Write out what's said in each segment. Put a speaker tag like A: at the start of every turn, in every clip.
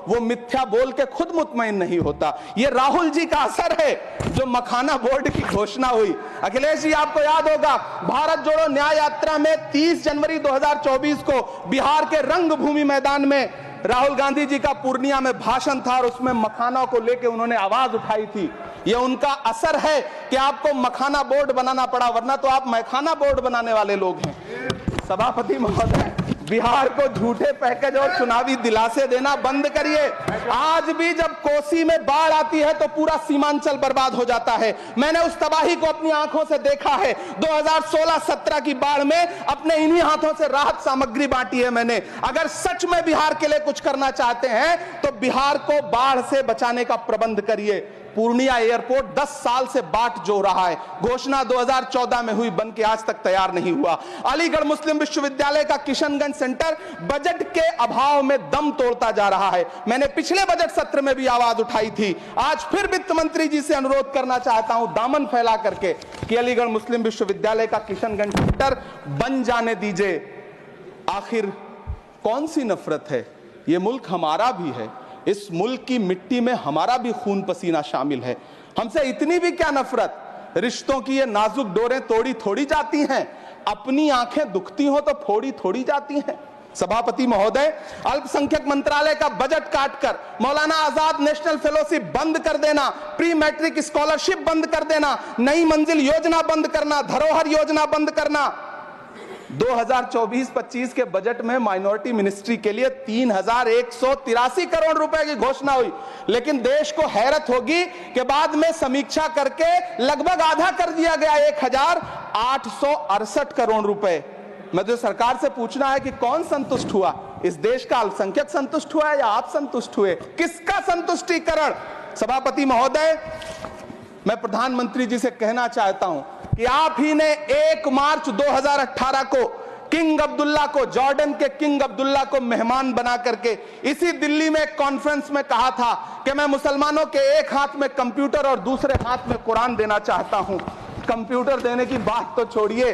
A: वो मिथ्या बोल के खुद मुतमईन नहीं होता। ये राहुल जी का असर है जो मखाना बोर्ड की घोषणा हुई। अखिलेश जी, आपको याद होगा भारत जोड़ो न्याय यात्रा में 30 जनवरी 2024 को बिहार के रंगभूमि मैदान में राहुल गांधी जी का पूर्णिया में भाषण था और उसमें मखाना को लेकर उन्होंने आवाज उठाई थी। ये उनका असर है कि आपको मखाना बोर्ड बनाना पड़ा, वरना तो आप मैखाना बोर्ड बनाने वाले लोग हैं। सभापति महोदय, बिहार को झूठे पैकेज और चुनावी दिलासे देना बंद करिए। आज भी जब कोसी में बाढ़ आती है तो पूरा सीमांचल बर्बाद हो जाता है। मैंने उस तबाही को अपनी आंखों से देखा है। 2016-17 की बाढ़ में अपने इन्हीं हाथों से राहत सामग्री बांटी है मैंने। अगर सच में बिहार के लिए कुछ करना चाहते हैं तो बिहार को बाढ़ से बचाने का प्रबंध करिए। पूर्णिया एयरपोर्ट 10 साल से बाट जो रहा है, घोषणा 2014 में हुई, बन के आज तक तैयार नहीं हुआ। अलीगढ़ मुस्लिम विश्वविद्यालय का किशनगंज सेंटर बजट के अभाव में दम तोड़ता जा रहा है। मैंने पिछले बजट सत्र में भी आवाज उठाई थी। आज फिर वित्त मंत्री जी से अनुरोध करना चाहता हूं दामन फैला करके कि अलीगढ़ मुस्लिम विश्वविद्यालय का किशनगंज सेंटर बन जाने दीजिए। आखिर कौन सी नफरत है? यह मुल्क हमारा भी है, इस मुल्क की मिट्टी में हमारा भी खून पसीना शामिल है। हमसे इतनी भी क्या नफरत? रिश्तों की ये नाजुक डोरें तोड़ी थोड़ी जाती हैं, अपनी आंखें दुखती हो तो फोड़ी थोड़ी जाती हैं। सभापति महोदय, अल्पसंख्यक मंत्रालय का बजट काटकर मौलाना आजाद नेशनल फेलोशिप बंद कर देना, प्री मैट्रिक स्कॉलरशिप बंद कर देना, नई मंजिल योजना बंद करना, धरोहर योजना बंद करना। 2024-25 के बजट में माइनॉरिटी मिनिस्ट्री के लिए 3183 करोड़ रुपए की घोषणा हुई, लेकिन देश को हैरत होगी कि बाद में समीक्षा करके लगभग आधा कर दिया गया, 1868 करोड़ रुपए। मुझे सरकार से पूछना है कि कौन संतुष्ट हुआ? इस देश का अल्पसंख्यक संतुष्ट हुआ या आप संतुष्ट हुए? किसका संतुष्टिकरण? सभापति महोदय, मैं प्रधानमंत्री जी से कहना चाहता हूं कि आप ही ने 1 मार्च 2018 को किंग अब्दुल्ला को, जॉर्डन के किंग अब्दुल्ला को मेहमान बना करके इसी दिल्ली में एक कॉन्फ्रेंस में कहा था कि मैं मुसलमानों के एक हाथ में कंप्यूटर और दूसरे हाथ में कुरान देना चाहता हूं। कंप्यूटर देने की बात तो छोड़िए,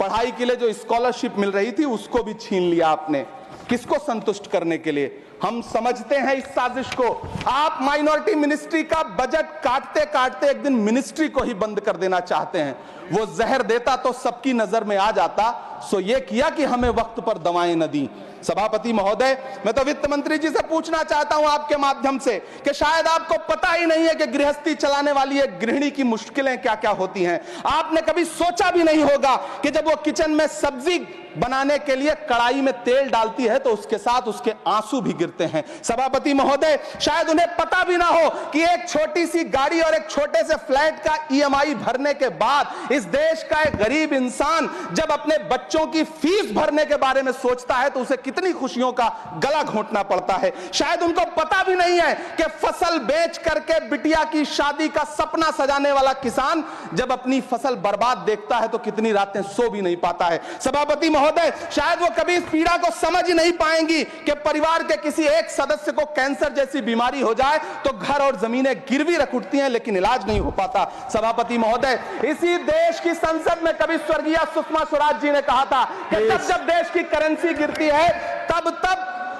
A: पढ़ाई के लिए जो स्कॉलरशिप मिल रही थी उसको भी छीन लिया आपने। किसको संतुष्ट करने के लिए? हम समझते हैं इस साजिश को। आप माइनॉरिटी मिनिस्ट्री का बजट काटते काटते एक दिन मिनिस्ट्री को ही बंद कर देना चाहते हैं। वो जहर देता तो सबकी नजर में आ जाता, सो ये किया कि हमें वक्त पर दवाएं न दी। सभापति महोदय, मैं तो वित्त मंत्री जी से पूछना चाहता हूं आपके माध्यम से कि शायद आपको पता ही नहीं है कि गृहस्थी चलाने वाली एक गृहिणी की मुश्किलें क्या क्या होती हैं। आपने कभी सोचा भी नहीं होगा कि जब वो किचन में सब्जी बनाने के लिए कढ़ाई में तेल डालती है तो उसके साथ उसके आंसू भी गिरते हैं। सभापति महोदय, शायद उन्हें पता भी ना हो कि एक छोटी सी गाड़ी और एक छोटे से फ्लैट का EMI भरने के बाद इस देश का एक गरीब इंसान जब अपने बच्चों की फीस भरने के बारे में सोचता है तो उसे कितनी खुशियों का गला घोंटना पड़ता है। शायद उनको पता भी नहीं है कि फसल बेच करके बिटिया की शादी का सपना सजाने वाला किसान जब अपनी फसल बर्बाद देखता है तो कितनी रातें सो भी नहीं पाता है। सभापति महोदय, शायद वो कभी इस पीड़ा को समझ ही नहीं पाएंगी कि परिवार के किसी एक सदस्य को कैंसर जैसी बीमारी हो जाए तो घर और जमीनें गिरवी रख उठती हैं लेकिन इलाज नहीं हो पाता। सभापति महोदय, इसी देश की संसद में कभी स्वर्गीय सुषमा स्वराज जी ने कहा था कि जब देश की करेंसी गिरती है तब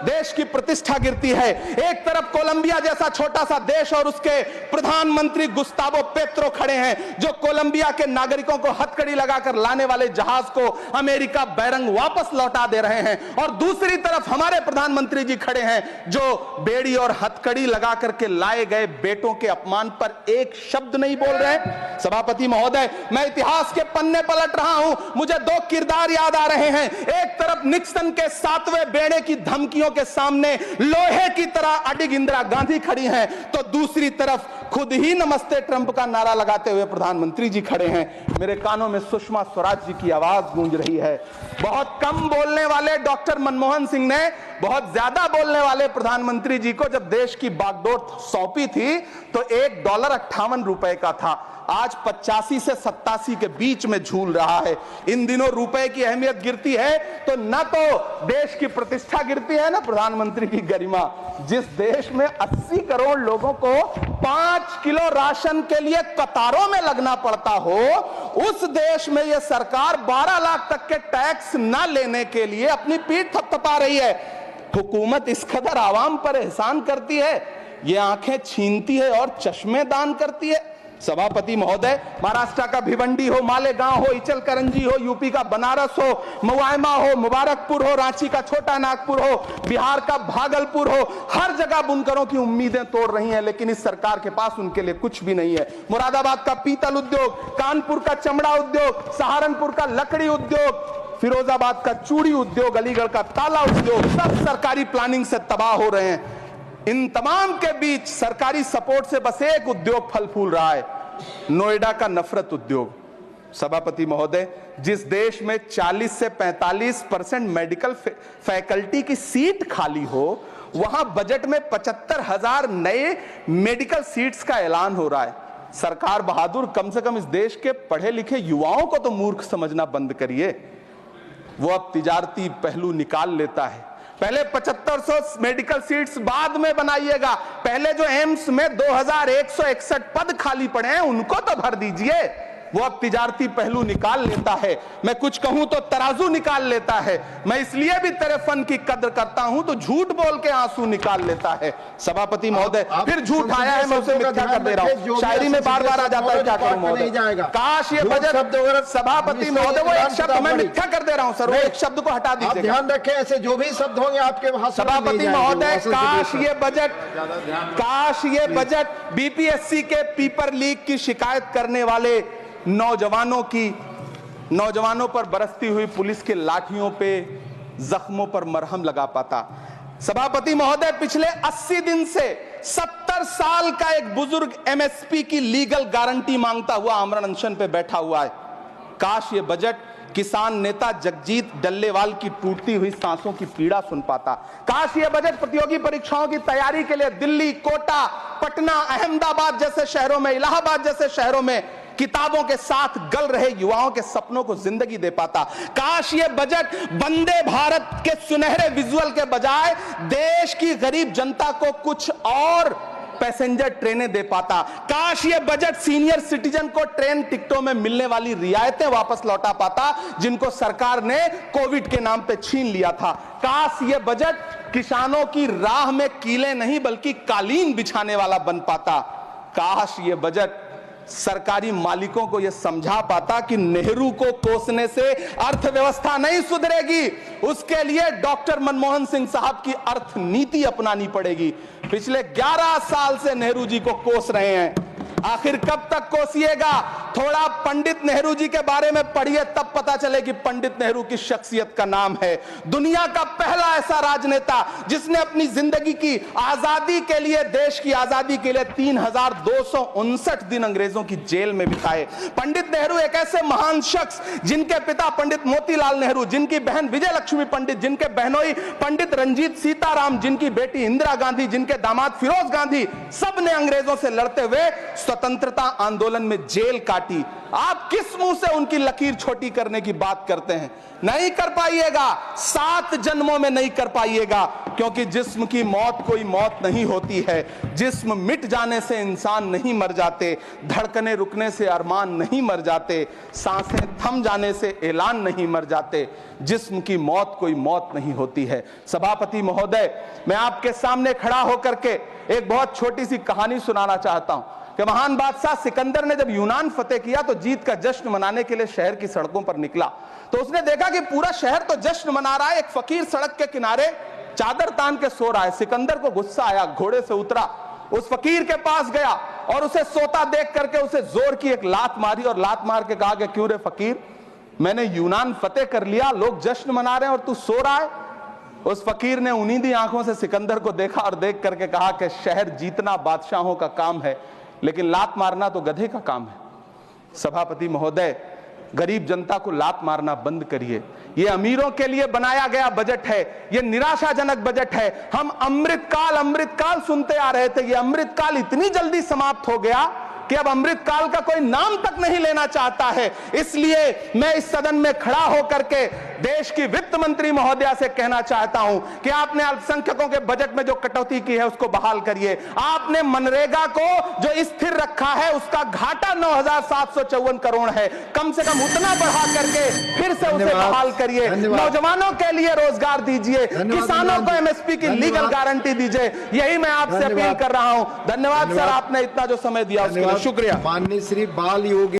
A: देश की प्रतिष्ठा गिरती है। एक तरफ कोलंबिया जैसा छोटा सा देश और उसके प्रधानमंत्री गुस्तावो पेत्रो खड़े हैं जो कोलंबिया के नागरिकों को हथकड़ी लगाकर लाने वाले जहाज को अमेरिका बैरंग वापस लौटा दे रहे हैं, और दूसरी तरफ हमारे प्रधानमंत्री जी खड़े हैं जो बेड़ी और हथकड़ी लगा करके लाए गए बेटों के अपमान पर एक शब्द नहीं बोल रहे। सभापति महोदय, मैं इतिहास के पन्ने पलट रहा हूं, मुझे 2 किरदार याद आ रहे हैं। एक तरफ निक्सन के 7वें बेड़े की धमकियों के सामने लोहे की तरह अडिग इंदिरा गांधी खड़ी हैं, तो दूसरी तरफ खुद ही नमस्ते ट्रंप का नारा लगाते हुए प्रधानमंत्री जी खड़े हैं। मेरे कानों में सुषमा स्वराज जी की आवाज गूंज रही है। बहुत कम बोलने वाले डॉक्टर मनमोहन सिंह ने बहुत ज्यादा बोलने वाले प्रधानमंत्री जी को जब देश की बागडोर सौंपी थी तो $1.58 का था, आज 85 से 87 के बीच में झूल रहा है। इन दिनों रुपए की अहमियत गिरती है तो न तो देश की प्रतिष्ठा गिरती है ना प्रधानमंत्री की गरिमा। जिस देश में 80 करोड़ लोगों को 5 किलो राशन के लिए कतारों में लगना पड़ता हो, उस देश में यह सरकार 12 लाख तक के टैक्स न लेने के लिए अपनी पीठ थपथपा रही है। हुकूमत इस कदर आवाम पर एहसान करती है, ये आंखें छीनती है और चश्मे दान करती है। सभापति महोदय, महाराष्ट्र का भिवंडी हो, मालेगांव हो, इचलकरंजी हो, यूपी का बनारस हो, मुआयमा हो, मुबारकपुर हो, रांची का छोटा नागपुर हो, बिहार का भागलपुर हो, हर जगह बुनकरों की उम्मीदें तोड़ रही हैं, लेकिन इस सरकार के पास उनके लिए कुछ भी नहीं है। मुरादाबाद का पीतल उद्योग, कानपुर का चमड़ा उद्योग, सहारनपुर का लकड़ी उद्योग, फिरोजाबाद का चूड़ी उद्योग, अलीगढ़ का ताला उद्योग, सब सरकारी प्लानिंग से तबाह हो रहे हैं। इन तमाम के बीच सरकारी सपोर्ट से बस एक उद्योग फल फूल रहा है, नोएडा का नफरत उद्योग। सभापति महोदय, जिस देश में 40 से 45% मेडिकल फैकल्टी की सीट खाली हो, वहां बजट में 75,000 नए मेडिकल सीट्स का ऐलान हो रहा है। सरकार बहादुर, कम से कम इस देश के पढ़े लिखे युवाओं को तो मूर्ख समझना बंद करिए। वो अब तिजारती पहलू निकाल लेता है। पहले 7500 मेडिकल सीट्स बाद में बनाइएगा, पहले जो एम्स में 2161 पद खाली पड़े हैं उनको तो भर दीजिए। वो अब तिजारती पहलू निकाल लेता है। मैं कुछ कहूं तो तराजू निकाल लेता है। मैं इसलिए भी तेरे फन की कद्र करता हूं तो झूठ बोल के आंसू निकाल लेता है। सभापति महोदय, फिर झूठ आया है, मैं उसे मिथ्या कर दे रहा हूं। शायरी में बार बार आ जाता है, क्या करूं महोदय। काश ये बजट, सभापति महोदय, वो एक शब्द मैं मिथ्या कर दे रहा हूं सर, वो एक शब्द को हटा दीजिए।
B: ध्यान रखें, ऐसे जो भी शब्द होंगे आपके भाषण में
A: सभापति महोदय, काश ये बजट बीपीएससी के पेपर लीक की शिकायत करने वाले नौजवानों पर बरसती हुई पुलिस के लाठियों पे, जख्मों पर मरहम लगा पाता। सभापति महोदय, पिछले 80 दिन से 70 साल का एक बुजुर्ग एमएसपी की लीगल गारंटी मांगता हुआ आमरण अनशन पे बैठा हुआ है। काश ये बजट किसान नेता जगजीत डल्लेवाल की टूटती हुई सांसों की पीड़ा सुन पाता। काश ये बजट प्रतियोगी परीक्षाओं की तैयारी के लिए दिल्ली, कोटा, पटना, अहमदाबाद जैसे शहरों में, इलाहाबाद जैसे शहरों में किताबों के साथ गल रहे युवाओं के सपनों को जिंदगी दे पाता। काश ये बजट वंदे भारत के सुनहरे विजुअल के बजाय देश की गरीब जनता को कुछ और पैसेंजर ट्रेनें दे पाता। काश ये बजट सीनियर सिटीजन को ट्रेन टिकटों में मिलने वाली रियायतें वापस लौटा पाता, जिनको सरकार ने कोविड के नाम पे छीन लिया था। काश ये बजट किसानों की राह में कीले नहीं बल्कि कालीन बिछाने वाला बन पाता। काश ये बजट सरकारी मालिकों को यह समझा पाता कि नेहरू को कोसने से अर्थव्यवस्था नहीं सुधरेगी, उसके लिए डॉक्टर मनमोहन सिंह साहब की अर्थ नीति अपनानी पड़ेगी। पिछले 11 साल से नेहरू जी को कोस रहे हैं, आखिर कब तक कोसिएगा? थोड़ा पंडित नेहरू जी के बारे में पढ़िए, तब पता चले कि पंडित नेहरू की शख्सियत का नाम है। दुनिया का पहला ऐसा राजनेता जिसने अपनी जिंदगी की आजादी के लिए, देश की आजादी के लिए 3259 दिन अंग्रेजों की जेल में बिताए। पंडित नेहरू एक ऐसे महान शख्स जिनके पिता पंडित मोतीलाल नेहरू, जिनकी बहन विजय लक्ष्मी पंडित, जिनके बहनोई पंडित रंजीत सीताराम, जिनकी बेटी इंदिरा गांधी, जिनके दामाद फिरोज गांधी, सब ने अंग्रेजों से लड़ते हुए स्वतंत्रता आंदोलन में जेल काटी। आप किस मुंह से उनकी लकीर छोटी करने की बात करते हैं? नहीं कर पाइएगा, 7 जन्मों में नहीं कर पाइएगा, क्योंकि जिस्म की मौत कोई मौत नहीं होती है। जिस्म मिट जाने से इंसान नहीं मर जाते, धड़कने रुकने से अरमान नहीं मर जाते, सांसें थम जाने से ऐलान नहीं मर जाते। जिस्म की मौत कोई मौत नहीं होती है। सभापति महोदय, मैं आपके सामने खड़ा होकर के एक बहुत छोटी सी कहानी सुनाना चाहता हूं कि महान बादशाह सिकंदर ने जब यूनान फतेह किया तो जीत का जश्न मनाने के लिए शहर की सड़कों पर निकला, तो उसने देखा कि पूरा शहर तो जश्न मना रहा है, एक फकीर सड़क के किनारे चादर तान के सो रहा है। सिकंदर को गुस्सा आया, घोड़े से उतरा, उस फकीर के पास गया और उसे सोता देख करके उसे जोर की एक लात मारी और लात मार के कहा कि क्यों रे फकीर, मैंने यूनान फतेह कर लिया, लोग जश्न मना रहे हैं और तू सो रहा है। उस फकीर ने उन्नीदी आंखों से सिकंदर को देखा और देख करके कहा कि शहर जीतना बादशाहों का काम है, लेकिन लात मारना तो गधे का काम है। सभापति महोदय, गरीब जनता को लात मारना बंद करिए। ये अमीरों के लिए बनाया गया बजट है, ये निराशाजनक बजट है। हम अमृतकाल सुनते आ रहे थे, ये अमृतकाल इतनी जल्दी समाप्त हो गया कि अब अमृतकाल का कोई नाम तक नहीं लेना चाहता है। इसलिए मैं इस सदन में खड़ा होकर के देश की वित्त मंत्री महोदया से कहना चाहता हूं कि आपने अल्पसंख्यकों के बजट में जो कटौती की है उसको बहाल करिए। आपने मनरेगा को जो स्थिर रखा है उसका घाटा 9,754 करोड़ है, कम से कम उतना बढ़ा करके फिर से उसे बहाल करिए। नौजवानों के लिए रोजगार दीजिए, किसानों को एमएसपी की लीगल गारंटी दीजिए। यही मैं आपसे अपील कर रहा हूं। धन्यवाद सर, आपने इतना जो समय दिया उसके लिए शुक्रिया।
B: माननीय श्री बाल योगी